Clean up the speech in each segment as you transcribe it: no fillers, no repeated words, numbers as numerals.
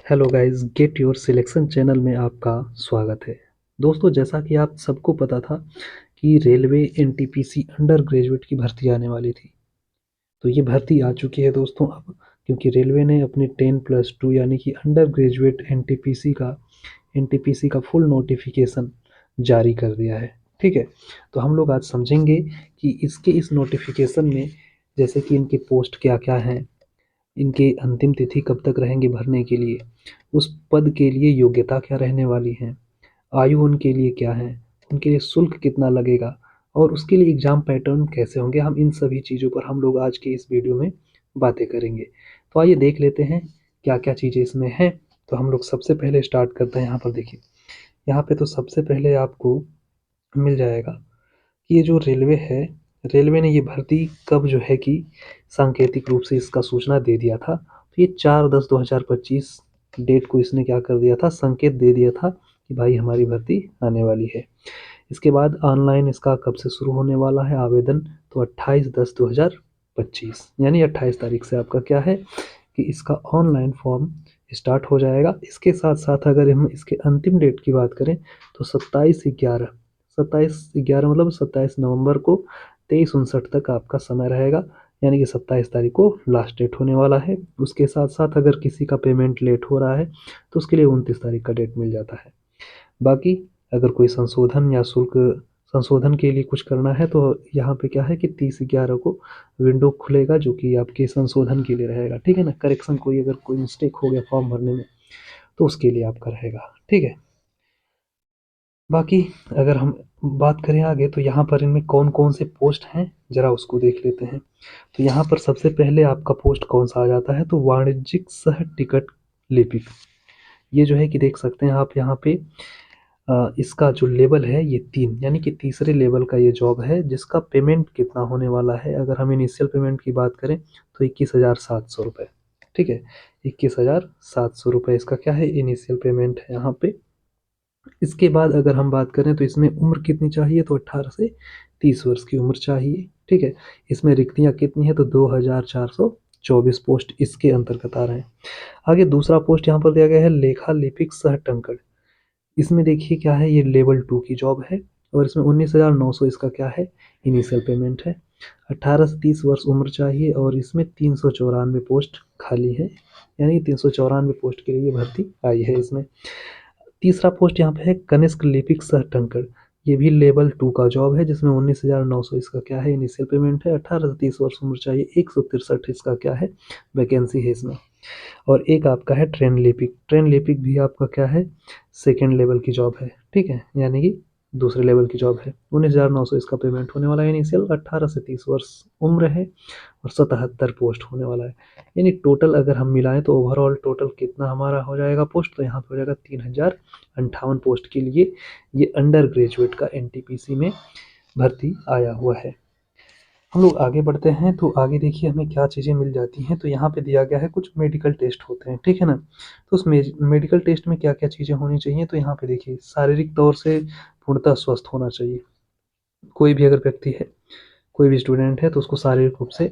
Hello guys, get your selection channel में आपका स्वागत है। दोस्तों, जैसा कि आप सबको पता था कि रेलवे एनटीपीसी अंडर ग्रेजुएट की भर्ती आने वाली थी। तो ये भर्ती आ चुकी है दोस्तों अब, क्योंकि रेलवे ने अपने 10+2 यानी कि अंडर ग्रेजुएट एनटीपीसी का फुल नोटिफिकेशन जारी कर दिया है। ठीक है, तो हम लोग आज समझेंगे कि इस नोटिफिकेशन में जैसे कि इनके पोस्ट क्या क्या हैं, इनकी अंतिम तिथि कब तक रहेंगी भरने के लिए, उस पद के लिए योग्यता क्या रहने वाली है, आयु उनके लिए क्या है, उनके लिए शुल्क कितना लगेगा और उसके लिए एग्जाम पैटर्न कैसे होंगे, हम इन सभी चीज़ों पर हम लोग आज के इस वीडियो में बातें करेंगे। तो आइए देख लेते हैं क्या क्या चीज़ें इसमें हैं। तो हम लोग सबसे पहले स्टार्ट करते हैं। यहाँ पर देखिए, यहाँ पे तो सबसे पहले आपको मिल जाएगा कि ये जो रेलवे है, रेलवे ने ये भर्ती कब जो है कि सांकेतिक रूप से इसका सूचना दे दिया था। तो ये 4/10/2025 डेट को इसने क्या कर दिया था, संकेत दे दिया था कि भाई हमारी भर्ती आने वाली है। इसके बाद ऑनलाइन इसका कब से शुरू होने वाला है आवेदन, तो 28/10/2025 यानी 28 तारीख से आपका क्या है कि इसका ऑनलाइन फॉर्म स्टार्ट हो जाएगा। इसके साथ साथ अगर हम इसके अंतिम डेट की बात करें तो 27/11 मतलब 27 नवंबर को 23:59 तक आपका समय रहेगा, यानी कि 27 तारीख को लास्ट डेट होने वाला है। उसके साथ साथ अगर किसी का पेमेंट लेट हो रहा है तो उसके लिए 29 तारीख का डेट मिल जाता है। बाकी अगर कोई संशोधन या शुल्क संशोधन के लिए कुछ करना है तो यहाँ पे क्या है कि 30/11 को विंडो खुलेगा जो कि आपके संशोधन के लिए रहेगा। ठीक है ना, करेक्शन कोई अगर कोई मिस्टेक हो गया फॉर्म भरने में तो उसके लिए आपका रहेगा। ठीक है, बाकी अगर हम बात करें आगे तो यहाँ पर इनमें कौन कौन से पोस्ट हैं जरा उसको देख लेते हैं। तो यहाँ पर सबसे पहले आपका पोस्ट कौन सा आ जाता है, तो वाणिज्यिक सह टिकट लिपिक। ये जो है कि देख सकते हैं आप यहाँ पे इसका जो लेवल है ये 3 यानी कि तीसरे लेवल का ये जॉब है, जिसका पेमेंट कितना होने वाला है अगर हम इनिशियल पेमेंट की बात करें तो 21,700 रुपये। ठीक है, 21,700 रुपये इसका क्या है, इनिशियल पेमेंट है यहाँ पे। इसके बाद अगर हम बात करें तो इसमें उम्र कितनी चाहिए, तो 18 से 30 वर्ष की उम्र चाहिए। ठीक है, इसमें रिक्तियाँ कितनी है, तो 2,424 पोस्ट इसके अंतर्गत आ रहे हैं। आगे दूसरा पोस्ट यहाँ पर दिया गया है लेखा लिपिक सह टंकड़। इसमें देखिए क्या है, ये लेवल 2 की जॉब है और इसमें 19,900 इसका क्या है, इनिशियल पेमेंट है। 18 से 30 वर्ष उम्र चाहिए और इसमें 394 पोस्ट खाली है, यानी 394 पोस्ट के लिए ये भर्ती आई है इसमें। तीसरा पोस्ट यहाँ पे है कनिष्क लिपिक सह टंकड़। ये भी लेवल 2 का जॉब है जिसमें 19,900 इसका क्या है, इनिशियल पेमेंट है। 18 से 30 वर्ष उम्र चाहिए, 163 इसका क्या है, वैकेंसी है इसमें। और एक आपका है ट्रेन लिपिक। ट्रेन लिपिक भी आपका क्या है, सेकेंड लेवल की जॉब है। ठीक है, यानी कि दूसरे लेवल की जॉब है। 19,900 इसका पेमेंट होने वाला है इनिशियल। 18 से 30 वर्ष उम्र है और 77 पोस्ट होने वाला है। यानी टोटल अगर हम मिलाएं तो ओवरऑल टोटल कितना हमारा हो जाएगा पोस्ट, तो यहाँ पे हो जाएगा 3,058 पोस्ट के लिए ये अंडर ग्रेजुएट का एनटीपीसी में भर्ती आया हुआ है। हम लोग आगे बढ़ते हैं तो आगे देखिए हमें क्या चीज़ें मिल जाती हैं। तो यहाँ पे दिया गया है कुछ मेडिकल टेस्ट होते हैं। ठीक है ना, तो उस मेडिकल टेस्ट में क्या क्या चीज़ें होनी चाहिए, तो यहाँ पे देखिए शारीरिक तौर से पूर्णतः स्वस्थ होना चाहिए। कोई भी अगर व्यक्ति है, कोई भी स्टूडेंट है तो उसको शारीरिक रूप से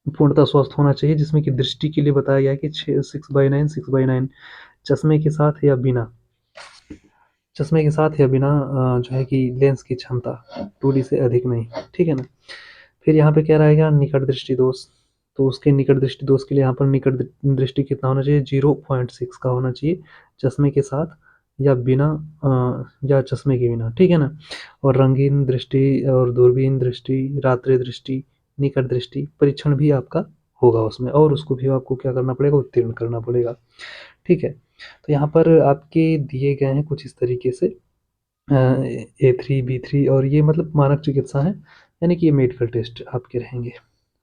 पूर्णतः स्वस्थ होना चाहिए, जिसमें कि दृष्टि के लिए बताया गया है कि 6/9 चश्मे के साथ या बिना जो है कि लेंस की क्षमता 2D से अधिक नहीं। ठीक है ना, फिर यहाँ पे क्या रहेगा, निकट दृष्टि दोष। तो उसके निकट दृष्टि दोष के लिए यहाँ पर निकट दृष्टि कितना होना चाहिए, 0.6 का होना चाहिए, चश्मे के साथ या बिना या चश्मे के बिना। ठीक है ना, और रंगीन दृष्टि और दूरबीन दृष्टि, रात्रि दृष्टि, निकट दृष्टि परीक्षण भी आपका होगा उसमें, और उसको भी आपको क्या करना पड़ेगा, उत्तीर्ण करना पड़ेगा। ठीक है, तो यहाँ पर आपके दिए गए हैं कुछ इस तरीके से A3 B3, और ये मतलब मानक चिकित्सा है, यानी कि ये मेडिकल टेस्ट आपके रहेंगे।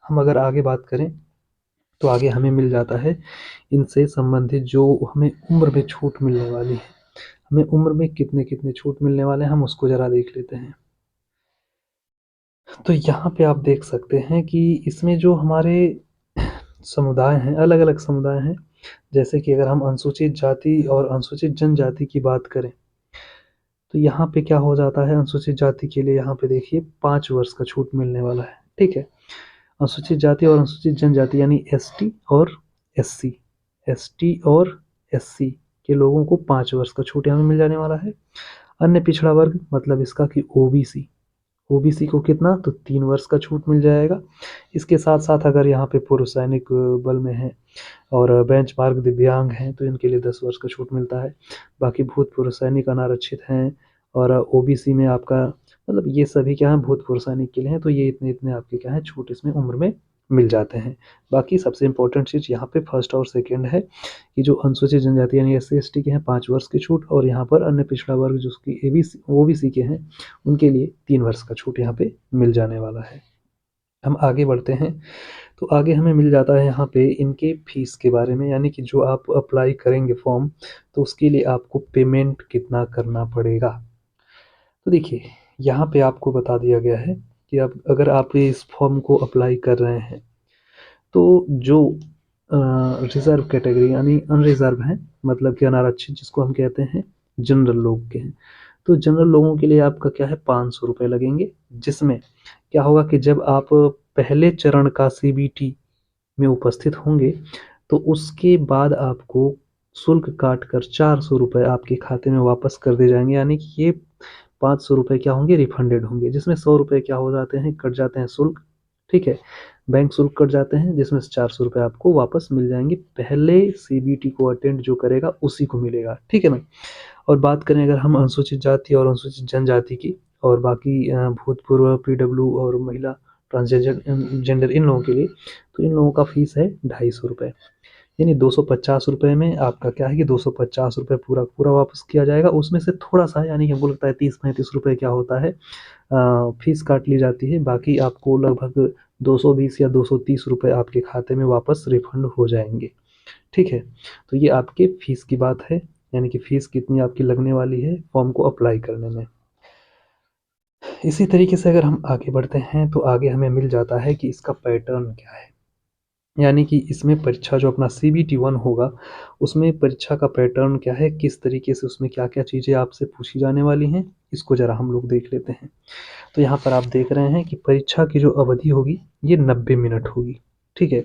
हम अगर आगे बात करें तो आगे हमें मिल जाता है इनसे संबंधित जो हमें उम्र में छूट मिलने वाली है। हमें उम्र में कितने कितने छूट मिलने वाले हैं, हम उसको ज़रा देख लेते हैं। तो यहाँ पे आप देख सकते हैं कि इसमें जो हमारे समुदाय हैं, अलग अलग समुदाय हैं, जैसे कि अगर हम अनुसूचित जाति और अनुसूचित जनजाति की बात करें तो यहाँ पे क्या हो जाता है, अनुसूचित जाति के लिए यहाँ पे देखिए 5 वर्ष का छूट मिलने वाला है। ठीक है, अनुसूचित जाति और अनुसूचित जनजाति यानी एसटी और एससी, एसटी और SC के लोगों को 5 वर्ष का छूट यहाँ में मिल जाने वाला है। अन्य पिछड़ा वर्ग मतलब इसका कि ओबीसी को कितना, तो 3 वर्ष का छूट मिल जाएगा। इसके साथ साथ अगर यहाँ पे पूर्व सैनिक बल में है और बेंचमार्क दिव्यांग हैं तो इनके लिए 10 वर्ष का छूट मिलता है। बाकी भूतपूर्व सैनिक अनारक्षित हैं और ओबीसी में आपका मतलब ये सभी क्या है भूतपूर्व सैनिक के लिए हैं, तो ये इतने इतने आपके क्या है छूट इसमें उम्र में मिल जाते हैं। बाकी सबसे इंपॉर्टेंट चीज़ यहाँ पे फर्स्ट और सेकंड है कि जो अनुसूचित जनजाति यानी SC ST के हैं 5 वर्ष की छूट, और यहाँ पर अन्य पिछड़ा वर्ग जो कि ओबीसी के हैं उनके लिए 3 वर्ष का छूट यहाँ पे मिल जाने वाला है। हम आगे बढ़ते हैं तो आगे हमें मिल जाता है यहाँ पे इनके फीस के बारे में, यानी कि जो आप अप्लाई करेंगे फॉर्म तो उसके लिए आपको पेमेंट कितना करना पड़ेगा। तो देखिए यहाँ पे आपको बता दिया गया है कि अब अगर आप इस फॉर्म को अप्लाई कर रहे हैं तो जो रिजर्व कैटेगरी यानी अनरिजर्व हैं मतलब कि अनारक्षित जिसको हम कहते हैं जनरल लोग के हैं, तो जनरल लोगों के लिए आपका क्या है 500 रुपये लगेंगे। जिसमें क्या होगा कि जब आप पहले चरण का CBT में उपस्थित होंगे तो उसके बाद आपको शुल्क काट कर 400 रुपये आपके खाते में वापस कर दिए जाएंगे, यानी कि ये 500 रुपये क्या होंगे रिफंडेड होंगे, जिसमें 100 रुपये क्या हो जाते हैं कट जाते हैं शुल्क, ठीक है, बैंक शुल्क कट जाते हैं, जिसमें से 400 रुपये आपको वापस मिल जाएंगे। पहले CBT को अटेंड जो करेगा उसी को मिलेगा, ठीक है ना। और बात करें अगर हम अनुसूचित जाति और अनुसूचित जनजाति की और बाकी भूतपूर्व PW और महिला ट्रांसजेंडर इन लोगों के लिए, तो इन लोगों का फीस है 250 रुपये, यानी 250 रुपये में आपका क्या है कि 250 रुपये पूरा पूरा वापस किया जाएगा। उसमें से थोड़ा सा यानी कि हमको लगता है 30-35 रुपये क्या होता है फीस काट ली जाती है, बाकी आपको लगभग 220 या 230 रुपये आपके खाते में वापस रिफंड हो जाएंगे, ठीक है। तो ये आपके फीस की बात है, यानी कि फीस कितनी आपकी लगने वाली है फॉर्म को अप्लाई करने में। इसी तरीके से अगर हम आगे बढ़ते हैं तो आगे हमें मिल जाता है कि इसका पैटर्न क्या है, यानी कि इसमें परीक्षा जो अपना CBT 1 होगा उसमें परीक्षा का पैटर्न क्या है, किस तरीके से उसमें क्या क्या चीज़ें आपसे पूछी जाने वाली हैं, इसको ज़रा हम लोग देख लेते हैं। तो यहाँ पर आप देख रहे हैं कि परीक्षा की जो अवधि होगी ये 90 मिनट होगी, ठीक है।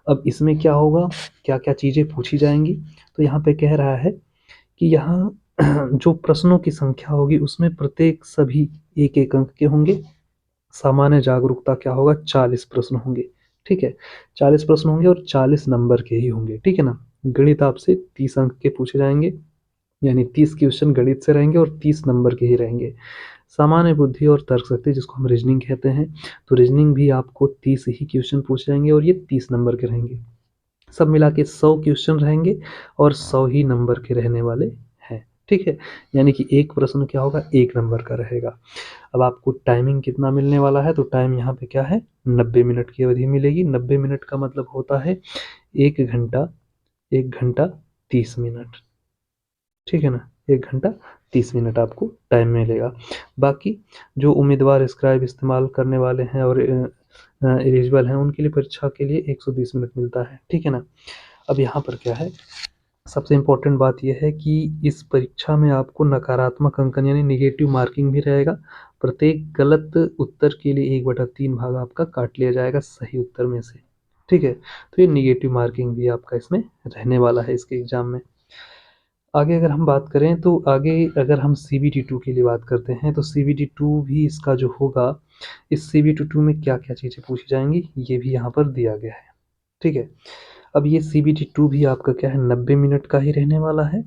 अब इसमें क्या होगा, क्या क्या चीज़ें पूछी जाएंगी, तो यहाँ पे कह रहा है कि यहाँ जो प्रश्नों की संख्या होगी उसमें प्रत्येक सभी एक एक अंक के होंगे। सामान्य जागरूकता क्या होगा 40 प्रश्न होंगे, ठीक है, 40 प्रश्न होंगे और 40 नंबर के ही होंगे, ठीक है ना। गणित आपसे 30 अंक के पूछे जाएंगे, यानी 30 क्वेश्चन गणित से रहेंगे और 30 नंबर के ही रहेंगे। सामान्य बुद्धि और तर्क शक्ति जिसको हम रीजनिंग कहते हैं, तो रीजनिंग भी आपको 30 ही क्वेश्चन पूछे जाएंगे और ये 30 नंबर के रहेंगे। सब मिला के 100 क्वेश्चन रहेंगे और 100 ही नंबर के रहने वाले हैं, ठीक है, यानी कि एक प्रश्न क्या होगा 1 नंबर का रहेगा। अब आपको टाइमिंग कितना मिलने वाला है, तो टाइम यहाँ पे क्या है 90 मिनट की अवधि मिलेगी। 90 मिनट का मतलब होता है 1 घंटा 30 मिनट, ठीक है ना, 1 घंटा 30 मिनट आपको टाइम मिलेगा। बाकी जो उम्मीदवार स्क्राइब इस्तेमाल करने वाले हैं और एलिजिबल हैं उनके लिए परीक्षा के लिए 120 मिनट मिलता है, ठीक है ना। अब यहाँ पर क्या है सबसे इम्पोर्टेंट बात यह है कि इस परीक्षा में आपको नकारात्मक अंकन यानी निगेटिव मार्किंग भी रहेगा। प्रत्येक गलत उत्तर के लिए 1/3 भाग आपका काट लिया जाएगा सही उत्तर में से, ठीक है। तो ये निगेटिव मार्किंग भी आपका इसमें रहने वाला है इसके एग्जाम में। आगे अगर हम बात करें तो आगे अगर हम CBT 2 के लिए बात करते हैं तो CBT 2 भी इसका जो होगा, इस CBT 2 में क्या क्या चीज़ें पूछी जाएंगी ये भी यहाँ पर दिया गया है, ठीक है। अब ये CBT 2 भी आपका क्या है 90 मिनट का ही रहने वाला है,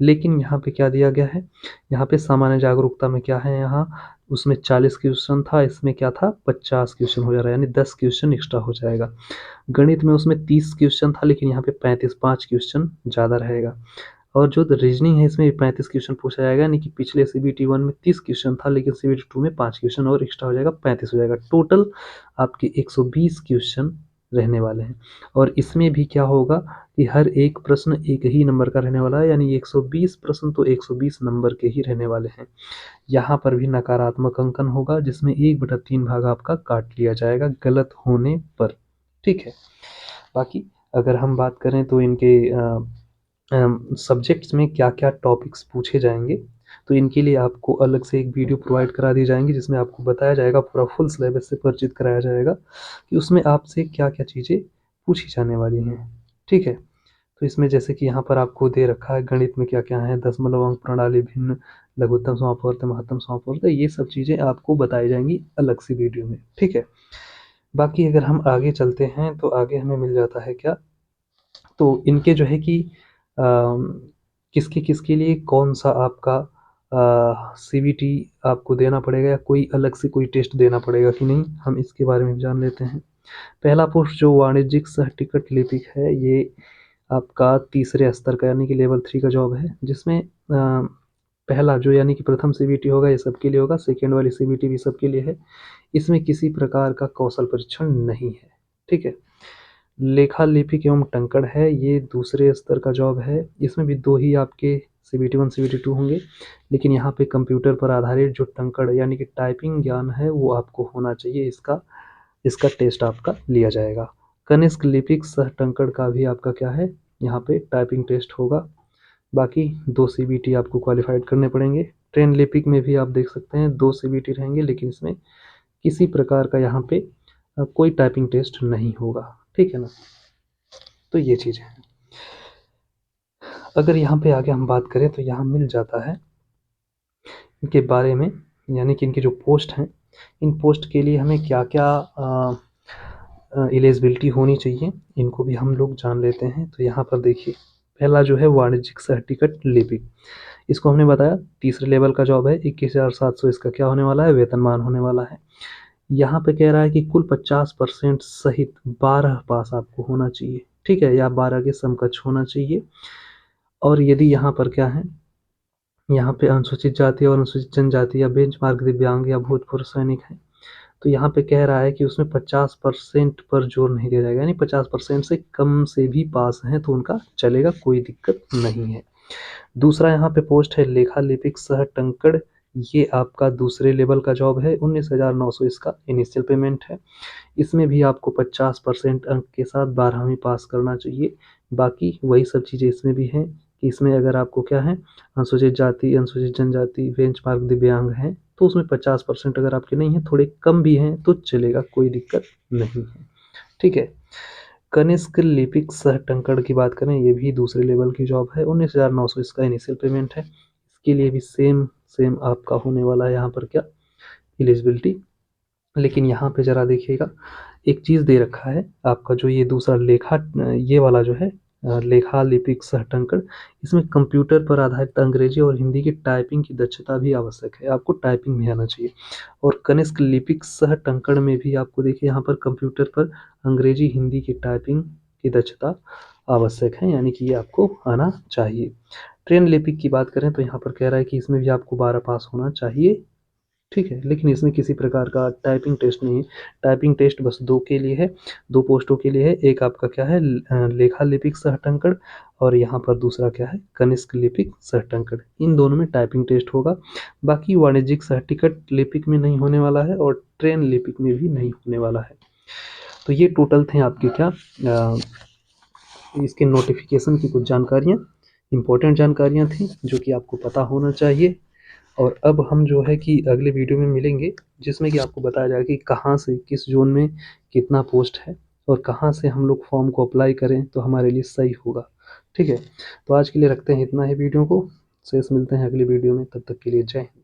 लेकिन यहाँ पे क्या दिया गया है, यहाँ पे सामान्य जागरूकता में क्या है, यहाँ उसमें 40 क्वेश्चन था, इसमें क्या था 50 क्वेश्चन हो जा रहा है, यानी 10 क्वेश्चन एक्स्ट्रा हो जाएगा। गणित में उसमें 30 क्वेश्चन था लेकिन यहाँ पे 5 क्वेश्चन ज़्यादा रहेगा। और जो रीजनिंग है इसमें 35 क्वेश्चन पूछा जाएगा, यानी कि पिछले CBT 1 में 30 क्वेश्चन था लेकिन CBT 2 में 5 क्वेश्चन और एक्स्ट्रा हो जाएगा 35 हो जाएगा। टोटल आपके 120 क्वेश्चन रहने वाले हैं। और इसमें भी क्या होगा कि हर एक प्रश्न एक ही नंबर का रहने वाला है, यानी 120 प्रश्न तो 120 नंबर के ही रहने वाले हैं। यहाँ पर भी नकारात्मक अंकन होगा जिसमें 1/3 भाग आपका काट लिया जाएगा गलत होने पर, ठीक है। बाकी अगर हम बात करें तो इनके सब्जेक्ट्स में क्या क्या टॉपिक्स पूछे जाएंगे, तो इनके लिए आपको अलग से एक वीडियो प्रोवाइड करा दी जाएंगी जिसमें आपको बताया जाएगा, पूरा फुल सिलेबस से परिचित कराया जाएगा कि उसमें आपसे क्या क्या चीज़ें पूछी जाने वाली हैं, ठीक है। तो इसमें जैसे कि यहाँ पर आपको दे रखा है गणित में क्या क्या है, दशमलव अंक प्रणाली, भिन्न, लघुत्तम समापवर्त, महत्तम समापवर्त, ये सब चीज़ें आपको बताई जाएंगी अलग सी वीडियो में, ठीक है। बाकी अगर हम आगे चलते हैं तो आगे हमें मिल जाता है क्या, तो इनके जो है कि किसके किसके लिए कौन सा आपका सीबीटी आपको देना पड़ेगा या कोई अलग से कोई टेस्ट देना पड़ेगा कि नहीं, हम इसके बारे में जान लेते हैं। पहला पोस्ट जो वाणिज्यिक सह टिकट लिपिक है, ये आपका तीसरे स्तर का यानी कि लेवल 3 का जॉब है, जिसमें पहला जो यानी कि प्रथम सीबीटी होगा ये सबके लिए होगा, सेकेंड वाली सीबीटी भी सबके लिए है। इसमें किसी प्रकार का कौशल परीक्षण नहीं है, ठीक है। लेखा लिपिक एवं टंकड़ है, ये दूसरे स्तर का जॉब है। इसमें भी 2 ही आपके सीबीटी 1 सीबीटी 2 होंगे, लेकिन यहाँ पे कंप्यूटर पर आधारित जो टंकड़ यानी कि टाइपिंग ज्ञान है वो आपको होना चाहिए, इसका टेस्ट आपका लिया जाएगा। कनिष्क लिपिक सह टंकड़ का भी आपका क्या है, यहाँ पे टाइपिंग टेस्ट होगा। बाकी 2 सीबीटी आपको क्वालिफाइड करने पड़ेंगे। ट्रेन लिपिक में भी आप देख सकते हैं 2 सीबीटी रहेंगे, लेकिन इसमें किसी प्रकार का यहाँ पे कोई टाइपिंग टेस्ट नहीं होगा, ठीक है ना। तो ये चीज़ है। अगर यहाँ पे आगे हम बात करें तो यहाँ मिल जाता है इनके बारे में, यानी कि इनकी जो पोस्ट हैं, इन पोस्ट के लिए हमें क्या क्या एलिजिबिलिटी होनी चाहिए, इनको भी हम लोग जान लेते हैं। तो यहाँ पर देखिए, पहला जो है वाणिज्यिक सह टिकट लिपिक, इसको हमने बताया तीसरे लेवल का जॉब है। 21,700 इसका क्या होने वाला है, वेतनमान होने वाला है। यहाँ पे कह रहा है कि कुल 50% सहित 12 पास आपको होना चाहिए, ठीक है, या 12 के समकक्ष होना चाहिए। और यदि यहाँ पर क्या है, यहाँ पे अनुसूचित जाति और अनुसूचित जनजाति या बेंचमार्क दिव्यांग या भूतपूर्व सैनिक है, तो यहाँ पे कह रहा है कि उसमें 50% पर जोर नहीं दिया जाएगा, यानी 50% से कम से भी पास हैं तो उनका चलेगा, कोई दिक्कत नहीं है। दूसरा यहाँ पे पोस्ट है लेखा लिपिक सह टंकड़, ये आपका दूसरे लेवल का जॉब है। 19,900 इसका इनिशियल पेमेंट है। इसमें भी आपको 50% अंक के साथ 12वीं पास करना चाहिए। बाकी वही सब चीज़ें इसमें भी हैं कि इसमें अगर आपको क्या है, अनुसूचित जाति, अनुसूचित जनजाति, बेंचमार्क दिव्यांग हैं, तो उसमें 50% अगर आपके नहीं हैं, थोड़े कम भी हैं तो चलेगा, कोई दिक्कत नहीं है, ठीक है। कनिष्क लिपिक सह टंकड़ की बात करें, ये भी दूसरे लेवल की जॉब है। 19,900 इसका इनिशियल पेमेंट है। इसके लिए भी सेम आपका होने वाला है यहाँ पर क्या, एलिजिबिलिटी। लेकिन यहाँ पे ज़रा देखिएगा, एक चीज़ दे रखा है आपका जो ये दूसरा लेखा, ये वाला जो है लेखा लिपिक सह टंकड़, इसमें कंप्यूटर पर आधारित अंग्रेजी और हिंदी की टाइपिंग की दक्षता भी आवश्यक है, आपको टाइपिंग में आना चाहिए। और कनिष्क लिपिक सह टंकड़ में भी आपको देखिए यहाँ पर कंप्यूटर पर अंग्रेजी हिंदी की टाइपिंग की दक्षता आवश्यक है, यानी कि ये आपको आना चाहिए। ट्रेन लिपिक की बात करें तो यहाँ पर कह रहा है कि इसमें भी आपको 12 पास होना चाहिए, ठीक है, लेकिन इसमें किसी प्रकार का टाइपिंग टेस्ट नहीं है। टाइपिंग टेस्ट बस 2 के लिए है, 2 पोस्टों के लिए है। एक आपका क्या है, लेखा लिपिक सह टंकड़, और यहाँ पर दूसरा क्या है, कनिष्क लिपिक सह टंकड़। इन दोनों में टाइपिंग टेस्ट होगा। बाकी वाणिज्यिक सह टिकट लिपिक में नहीं होने वाला है और ट्रेन लिपिक में भी नहीं होने वाला है। तो ये टोटल थे आपके क्या, इसके नोटिफिकेशन की कुछ जानकारियाँ, इंपॉर्टेंट जानकारियाँ थी जो कि आपको पता होना चाहिए। और अब हम जो है कि अगले वीडियो में मिलेंगे, जिसमें कि आपको बताया जाएगा कि कहाँ से किस जोन में कितना पोस्ट है और कहाँ से हम लोग फॉर्म को अप्लाई करें तो हमारे लिए सही होगा, ठीक है। तो आज के लिए रखते हैं इतना ही वीडियो को, शेष मिलते हैं अगली वीडियो में, तब तक के लिए जय हिंद।